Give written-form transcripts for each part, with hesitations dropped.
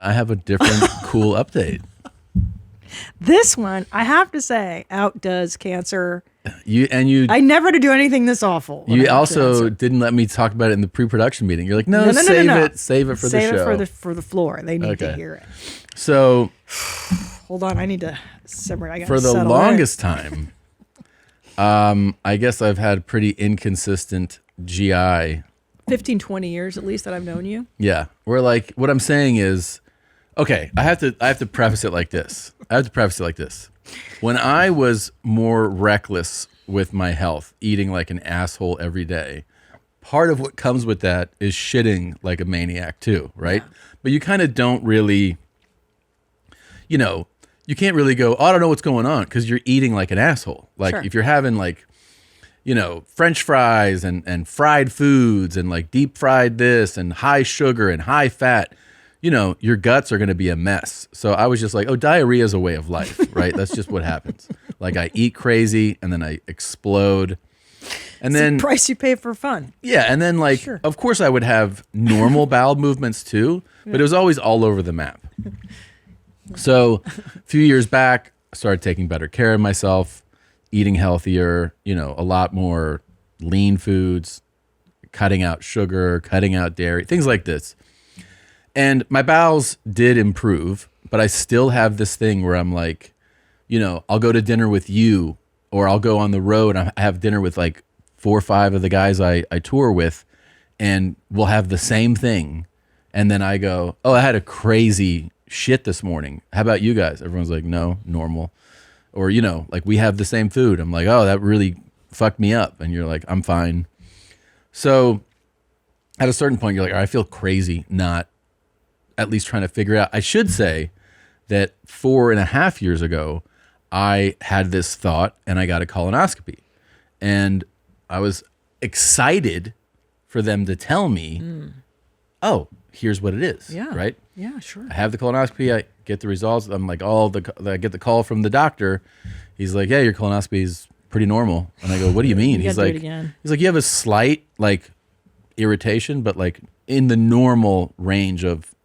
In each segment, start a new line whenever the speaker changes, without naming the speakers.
I have a different cool update.
This one, I have to say, outdoes cancer.
I
never had to do anything this awful.
You also didn't let me talk about it in the pre-production meeting. You're like, no, save it for the show.
Save it for the floor. They need to hear it.
So,
hold on, I need to simmer. I got
for the longest time, I guess I've had pretty inconsistent GI.
15, 20 years at least that I've known you.
Yeah, we're like, what I'm saying is, okay, I have to preface it like this. When I was more reckless with my health, eating like an asshole every day, part of what comes with that is shitting like a maniac too, right? Yeah. But you kind of don't really, you can't really go, oh, I don't know what's going on, because you're eating like an asshole. Like if you're having like, French fries and fried foods and like deep fried this and high sugar and high fat, your guts are going to be a mess. So I was just like, oh, diarrhea is a way of life, right? That's just what happens. Like I eat crazy and then I explode. And
it's
then
the price you pay for fun.
Yeah. And then of course I would have normal bowel movements too, but it was always all over the map. So a few years back, I started taking better care of myself, eating healthier, a lot more lean foods, cutting out sugar, cutting out dairy, things like this. And my bowels did improve, but I still have this thing where I'm like, I'll go to dinner with you, or I'll go on the road and I have dinner with like 4 or 5 of the guys I tour with, and we'll have the same thing. And then I go, oh, I had a crazy shit this morning. How about you guys? Everyone's like, no, normal. Or, like we have the same food. I'm like, oh, that really fucked me up. And you're like, I'm fine. So at a certain point, you're like, I feel crazy not at least trying to figure it out. I should say that 4.5 years ago, I had this thought and I got a colonoscopy. And I was excited for them to tell me, oh, here's what it is.
Yeah.
Right?
Yeah, sure.
I have the colonoscopy. I get the results. I'm like, I get the call from the doctor. He's like, yeah, your colonoscopy is pretty normal. And I go, what do you mean? He's like, you have a slight like irritation, but like in the normal range of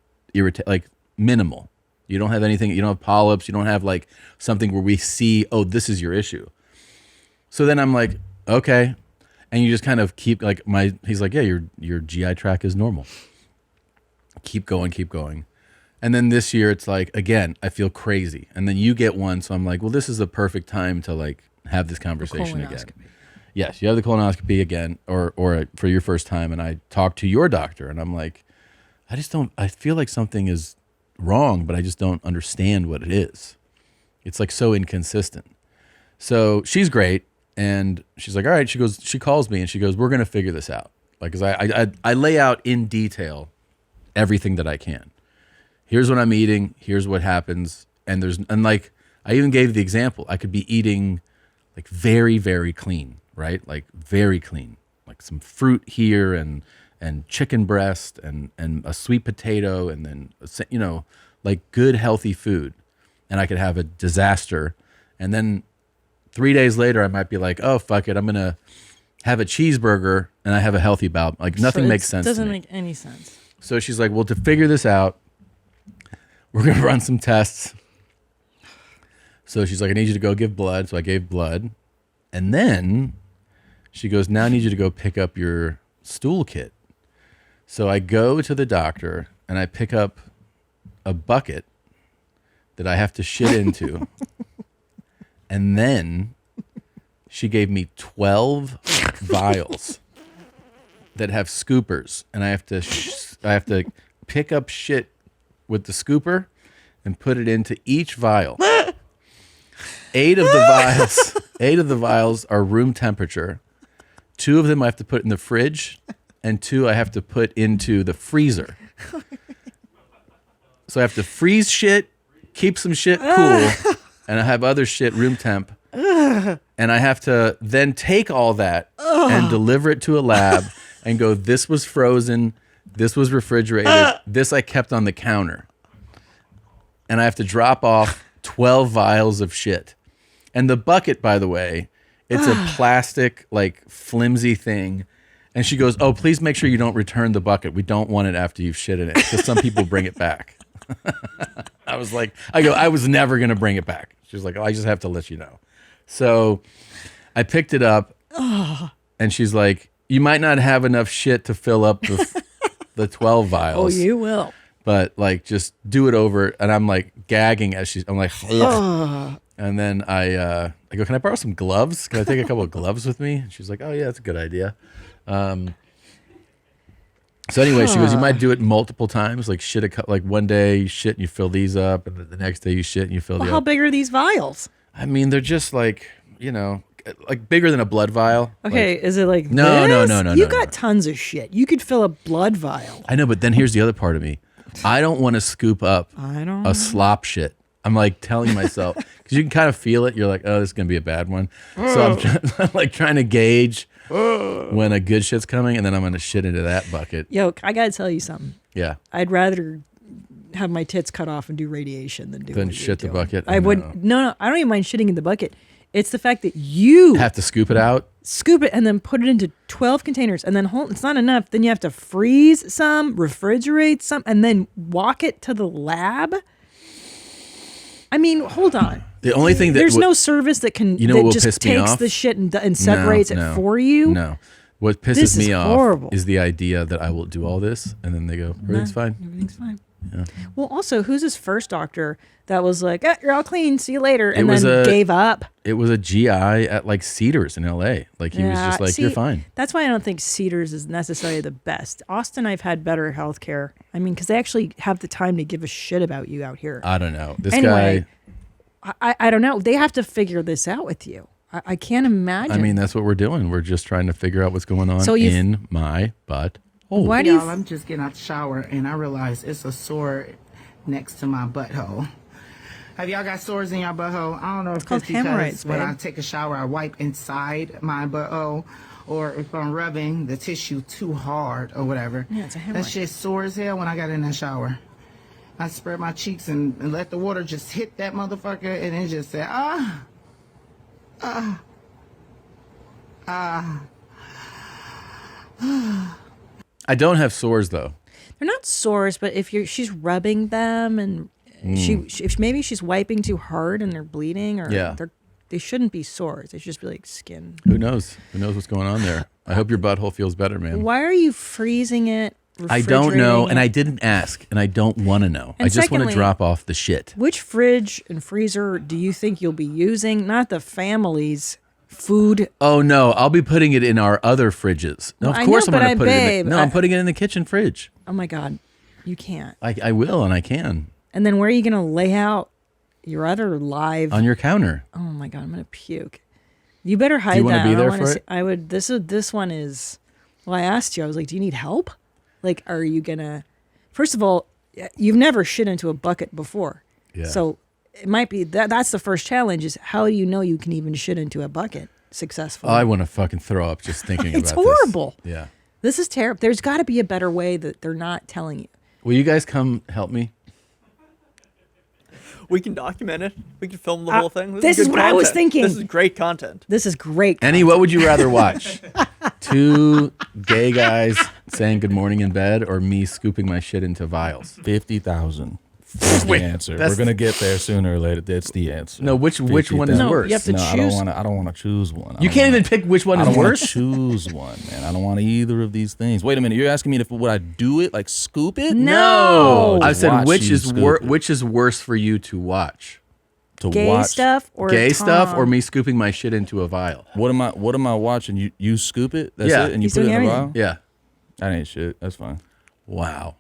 like minimal. You don't have anything, you don't have polyps, you don't have like something where we see, oh, this is your issue. So then I'm like, okay. And you just kind of keep like he's like, yeah, your GI tract is normal. Keep going. And then this year it's like, again, I feel crazy. And then you get one. So I'm like, well, this is the perfect time to like have this conversation again. Yes, you have the colonoscopy again or for your first time. And I talk to your doctor and I'm like, I feel like something is wrong, but I just don't understand what it is. It's like so inconsistent. So she's great. And she's like, all right, she calls me and she goes, we're going to figure this out. Like, cause I lay out in detail everything that I can. Here's what I'm eating. Here's what happens. And like, I even gave the example. I could be eating like very, very clean, right? Like very clean, like some fruit here and chicken breast and a sweet potato and then, like good, healthy food. And I could have a disaster. And then 3 days later, I might be like, oh, fuck it. I'm going to have a cheeseburger and I have a healthy bowel. Like nothing makes sense.
Doesn't make any sense.
So she's like, well, to figure this out, we're going to run some tests. So she's like, I need you to go give blood. So I gave blood. And then she goes, now I need you to go pick up your stool kit. So I go to the doctor and I pick up a bucket that I have to shit into. And then she gave me 12 vials that have scoopers. And I have to pick up shit with the scooper and put it into each vial. 8 of the vials are room temperature. 2 of them I have to put in the fridge, and 2 I have to put into the freezer. So I have to freeze shit, keep some shit cool, and I have other shit room temp. And I have to then take all that and deliver it to a lab and go, this was frozen, this was refrigerated, this I kept on the counter. And I have to drop off 12 vials of shit. And the bucket, by the way, it's a plastic, like, flimsy thing. And she goes, oh, please make sure you don't return the bucket. We don't want it after you've shit in it, because some people bring it back. I was like, I was never going to bring it back. She was like, oh, I just have to let you know. So I picked it up and she's like, you might not have enough shit to fill up the 12 vials.
Oh, you will.
But like, just do it over. And I'm like gagging I'm like, ugh. And then I go, can I borrow some gloves? Can I take a couple of gloves with me? And she's like, oh yeah, that's a good idea. So anyway, she goes, you might do it multiple times, like like one day you shit and you fill these up, and the next day you shit and you fill
How big are these vials?
I mean, they're just like, like bigger than a blood vial.
Okay, is it like
no,
this?
no.
You got tons of shit. You could fill a blood vial.
I know, but then here's the other part of me. I don't want to scoop up a slop shit. I'm like telling myself, because you can kind of feel it. You're like, oh, this is going to be a bad one. So I'm like trying to gauge when a good shit's coming, and then I'm going to shit into that bucket.
Yo, I got to tell you something.
Yeah.
I'd rather have my tits cut off and do radiation than
shit the bucket.
I would. No, I don't even mind shitting in the bucket. It's the fact that you
have to scoop it out,
and then put it into 12 containers, and then it's not enough. Then you have to freeze some, refrigerate some, and then walk it to the lab. I mean, hold on.
The only thing
there's no service that can that just takes the shit and separates it for you.
No, what pisses me off is the idea that I will do all this, and then they go, everything's fine.
Everything's fine. Yeah. Well, also, who's his first doctor that was like, you're all clean, see you later, and then gave up?
It was a GI at like Cedars in LA. Like he was just like, you're fine.
That's why I don't think Cedars is necessarily the best. Austin, I've had better health care. I mean, because they actually have the time to give a shit about you out here.
I don't know. This guy.
I don't know. They have to figure this out with you. I can't imagine.
I mean, that's what we're doing. We're just trying to figure out what's going on in my butt.
Why y'all, I'm just getting out the shower and I realize it's a sore next to my butthole. Have y'all got sores in your butthole? I don't know if it's because
hemorrhoids,
when I take a shower, I wipe inside my butthole, or if I'm rubbing the tissue too hard or whatever.
Yeah, it's a hemorrhoid.
That shit sore as hell when I got in that shower. I spread my cheeks and let the water just hit that motherfucker, and it just said,
I don't have sores though.
They're not sores, but if she's rubbing them and if maybe she's wiping too hard and they're bleeding, or they shouldn't be sores. They should just be like skin.
Who knows? Who knows what's going on there? I hope your butthole feels better, man.
Why are you freezing it?
I don't know, and I didn't ask, and I don't want to know.
And
I just want to drop off the shit.
Which fridge and freezer do you think you'll be using? Not the family's food.
Oh no, I'll be putting it in our other fridges. No, of course I'm going to put it in. I'm putting it in the kitchen fridge.
Oh my God, you can't.
I will, and I can.
And then where are you going to lay out your other live?
On your counter.
Oh my God, I'm going to puke. You better hide that.
Do you want to be there for it?
I would. This one is. Well, I asked you. I was like, do you need help? Like, are you gonna? First of all, you've never shit into a bucket before.
Yeah.
So it might be that's the first challenge: is how do you know you can even shit into a bucket successfully?
Oh, I want to fucking throw up just thinking about this.
It's horrible.
Yeah.
This is terrible. There's got to be a better way that they're not telling you.
Will you guys come help me?
We can document it. We can film the whole thing.
This is what I was thinking.
This is great content.
This is great content.
Annie, what would you rather watch? 2 gay guys saying good morning in bed, or me scooping my shit into vials?
50,000. That's the answer. We're gonna get there sooner or later. That's the answer.
No, which one is worse?
You have to choose.
I don't want to choose one.
You can't even pick which one is worse.
I don't want to choose one, man. I don't want either of these things. Wait a minute. You're asking me if would I do it, like scoop it?
No.
I said which is worse for you to watch?
Gay stuff or
me scooping my shit into a vial?
What am I watching? You scoop it? That's it? And you
He's
put it in
doing
a vial?
Yeah.
That ain't shit. That's fine.
Wow.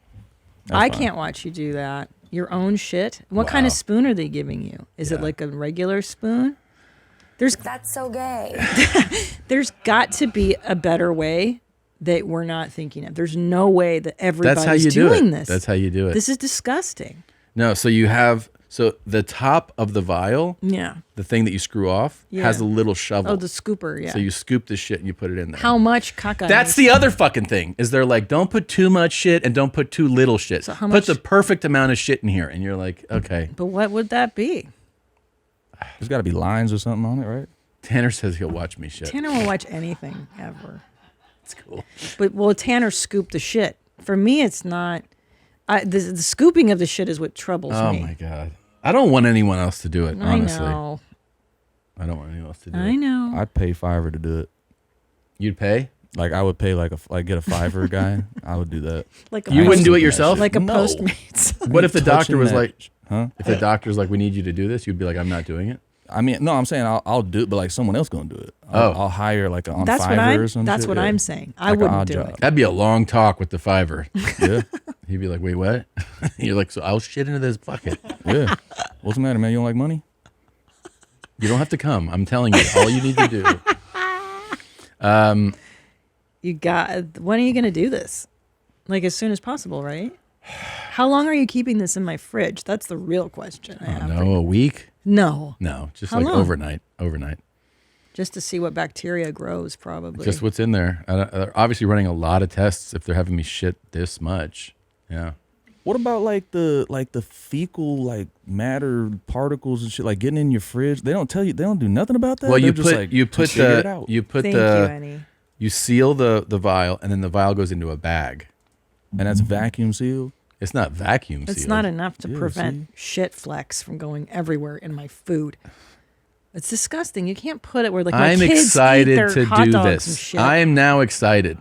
I can't watch you do that. Your own shit. What kind of spoon are they giving you? Is it like a regular spoon?
That's so gay.
There's got to be a better way that we're not thinking of. There's no way that everybody's doing this.
That's how you do it.
This is disgusting.
No, so you have the top of the vial,
the
thing that you screw off, has a little shovel.
Oh, the scooper, yeah.
So you scoop the shit and you put it in there.
How much caca?
That's the other fucking thing. Is they're like, don't put too much shit and don't put too little shit.
So how much?
Put the perfect amount of shit in here, and you're like, okay.
But what would that be?
There's got to be lines or something on it, right?
Tanner says he'll watch me shit.
Tanner will watch anything ever.
It's cool.
But Tanner scooped the shit. For me, it's not. The scooping of the shit is what troubles me.
Oh my God. I don't want anyone else to do it, honestly.
I know.
I don't want anyone else to do it.
I know.
I'd pay $5 to do it.
You'd pay?
Like I would pay like get a $5 guy. I would do that.
Like
You wouldn't do it yourself?
Like a
No.
Postmates.
What if the doctor was like,
huh?
if the doctor's like, we need you to do this, you'd be like, I'm not doing it?
I mean, no, I'm saying I'll do it, but like someone else gonna do it. I'll hire like on
That's
Fiverr or something.
That's what I'm saying. I
Like an
wouldn't
odd
do
job.
it.
That'd be a long talk with the Fiverr.
Yeah,
He'd be like, wait, what? You're like, so I'll shit into this bucket.
yeah. What's the matter, man? You don't like money?
You don't have to come. I'm telling you, all you need to do.
When are you going to do this? Like as soon as possible, right? How long are you keeping this in my fridge? That's the real question I have.
No, a week?
No.
No, just
How
like
long?
overnight.
Just to see what bacteria grows, probably.
Just what's in there. They're obviously running a lot of tests if they're having me shit this much. Yeah.
What about like the fecal like matter particles and shit like getting in your fridge? They don't tell you. They don't do nothing about that.
Well,
They're just like, figure it out.
Thank you, Annie.
You seal the vial, and then the vial goes into a bag.
And that's vacuum sealed.
It's not vacuum sealed.
It's not enough to
Yeah,
prevent shit flecks from going everywhere in my food. It's disgusting. You can't put it where like my
I'm
kids
excited
eat their
to
hot
do
dogs
this.
and shit.
I am now excited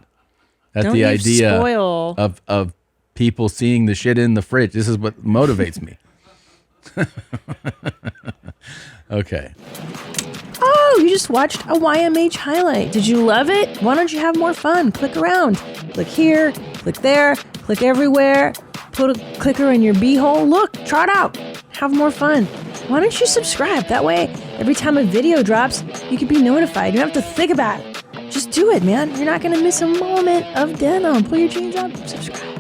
at
Don't
the
you
idea
spoil.
of people seeing the shit in the fridge. This is what motivates me. Okay.
Oh, you just watched a YMH highlight. Did you love it? Why don't you have more fun? Click around. Click here, click there, click everywhere. Put a clicker in your beehole. Look, try it out. Have more fun. Why don't you subscribe? That way, every time a video drops, you can be notified. You don't have to think about it. Just do it, man. You're not going to miss a moment of denim. Pull your jeans up, subscribe.